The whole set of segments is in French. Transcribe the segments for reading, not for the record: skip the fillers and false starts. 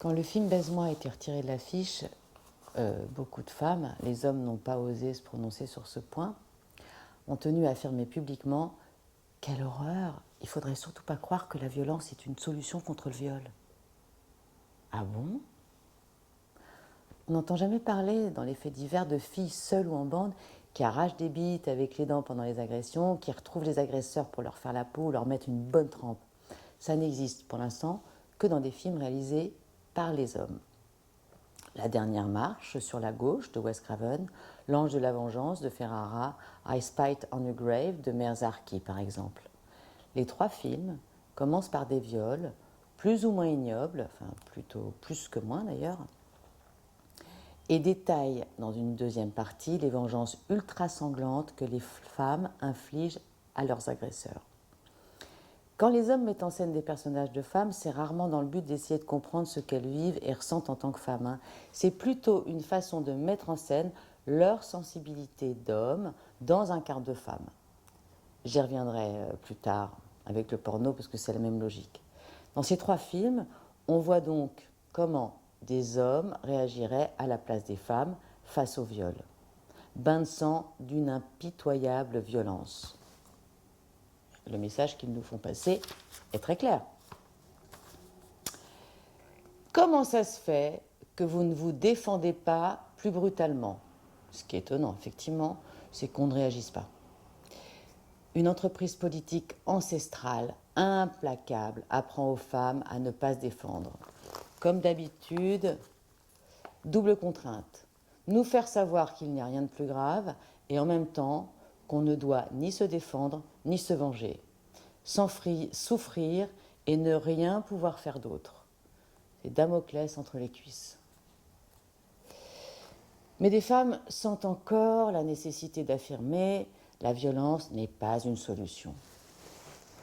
Quand le film Baise-moi a été retiré de l'affiche, beaucoup de femmes, les hommes n'ont pas osé se prononcer sur ce point, ont tenu à affirmer publiquement « Quelle horreur! Il faudrait surtout pas croire que la violence est une solution contre le viol. » Ah bon? On n'entend jamais parler dans les faits divers de filles seules ou en bande qui arrachent des bites avec les dents pendant les agressions, qui retrouvent les agresseurs pour leur faire la peau ou leur mettre une bonne trempe. Ça n'existe pour l'instant que dans des films réalisés par les hommes. La dernière marche sur la gauche de Wes Craven, L'ange de la vengeance de Ferrara, I Spite on Your Grave de Merzarki par exemple. Les trois films commencent par des viols, plus ou moins ignobles, enfin plutôt plus que moins d'ailleurs, et détaillent dans une deuxième partie les vengeances ultra sanglantes que les femmes infligent à leurs agresseurs. Quand les hommes mettent en scène des personnages de femmes, c'est rarement dans le but d'essayer de comprendre ce qu'elles vivent et ressentent en tant que femmes. C'est plutôt une façon de mettre en scène leur sensibilité d'homme dans un quart de femme. J'y reviendrai plus tard avec le porno parce que c'est la même logique. Dans ces trois films, on voit donc comment des hommes réagiraient à la place des femmes face au viol. Bain de sang d'une impitoyable violence. Le message qu'ils nous font passer est très clair. Comment ça se fait que vous ne vous défendez pas plus brutalement? Ce qui est étonnant, effectivement, c'est qu'on ne réagisse pas. Une entreprise politique ancestrale, implacable, apprend aux femmes à ne pas se défendre. Comme d'habitude, double contrainte. Nous faire savoir qu'il n'y a rien de plus grave et en même temps qu'on ne doit ni se défendre ni se venger. Souffrir et ne rien pouvoir faire d'autre. C'est Damoclès entre les cuisses. Mais des femmes sentent encore la nécessité d'affirmer « la violence n'est pas une solution ».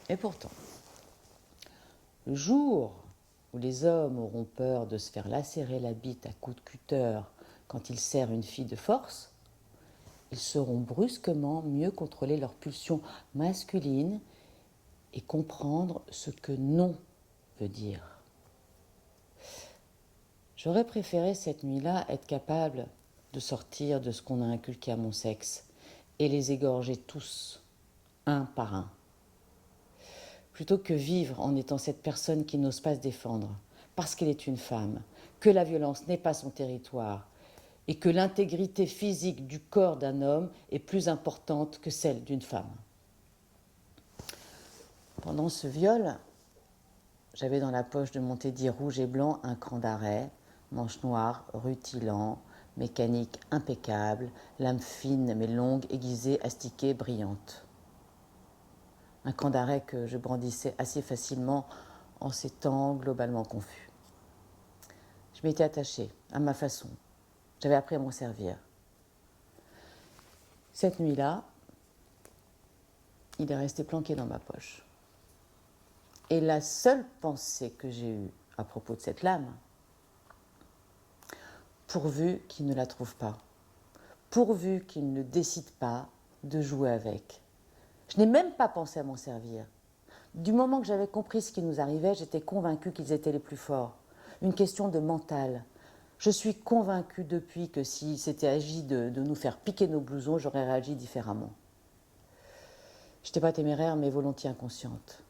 Et pourtant, le jour où les hommes auront peur de se faire lacérer la bite à coups de cutter quand ils serrent une fille de force, ils sauront brusquement mieux contrôler leurs pulsions masculines et comprendre ce que non veut dire. J'aurais préféré cette nuit-là être capable de sortir de ce qu'on a inculqué à mon sexe et les égorger tous, un par un. Plutôt que vivre en étant cette personne qui n'ose pas se défendre, parce qu'elle est une femme, que la violence n'est pas son territoire, et que l'intégrité physique du corps d'un homme est plus importante que celle d'une femme. Pendant ce viol, j'avais dans la poche de mon teddy rouge et blanc un cran d'arrêt, manche noire, rutilant, mécanique impeccable, lame fine mais longue, aiguisée, astiquée, brillante. Un cran d'arrêt que je brandissais assez facilement en ces temps globalement confus. Je m'étais attachée, à ma façon. J'avais appris à m'en servir. Cette nuit-là, il est resté planqué dans ma poche. Et la seule pensée que j'ai eue à propos de cette lame, pourvu qu'il ne la trouve pas, pourvu qu'il ne décide pas de jouer avec. Je n'ai même pas pensé à m'en servir. Du moment que j'avais compris ce qui nous arrivait, j'étais convaincue qu'ils étaient les plus forts. Une question de mental. Je suis convaincue depuis que s'il s'était agi de nous faire piquer nos blousons, j'aurais réagi différemment. Je n'étais pas téméraire, mais volontiers inconsciente.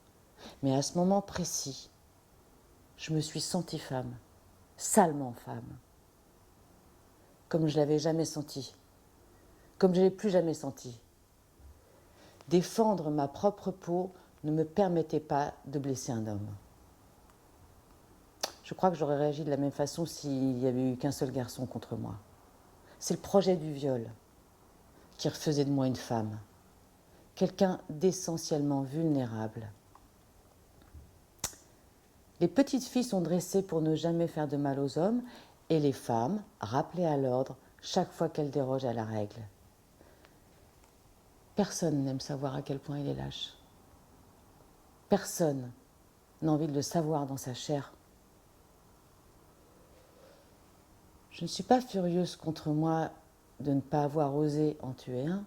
Mais à ce moment précis, je me suis sentie femme, salement femme, comme je ne l'avais jamais senti, comme je ne l'ai plus jamais senti. Défendre ma propre peau ne me permettait pas de blesser un homme. Je crois que j'aurais réagi de la même façon s'il n'y avait eu qu'un seul garçon contre moi. C'est le projet du viol qui faisait de moi une femme, quelqu'un d'essentiellement vulnérable. Les petites filles sont dressées pour ne jamais faire de mal aux hommes et les femmes, rappelées à l'ordre chaque fois qu'elles dérogent à la règle. Personne n'aime savoir à quel point il est lâche. Personne n'a envie de le savoir dans sa chair. Je ne suis pas furieuse contre moi de ne pas avoir osé en tuer un.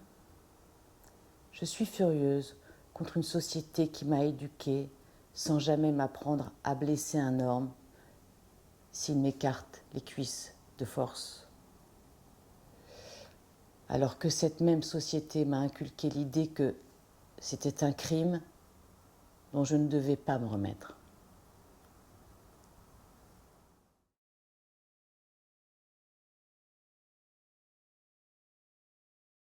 Je suis furieuse contre une société qui m'a éduquée sans jamais m'apprendre à blesser un homme s'il m'écarte les cuisses de force. Alors que cette même société m'a inculqué l'idée que c'était un crime dont je ne devais pas me remettre.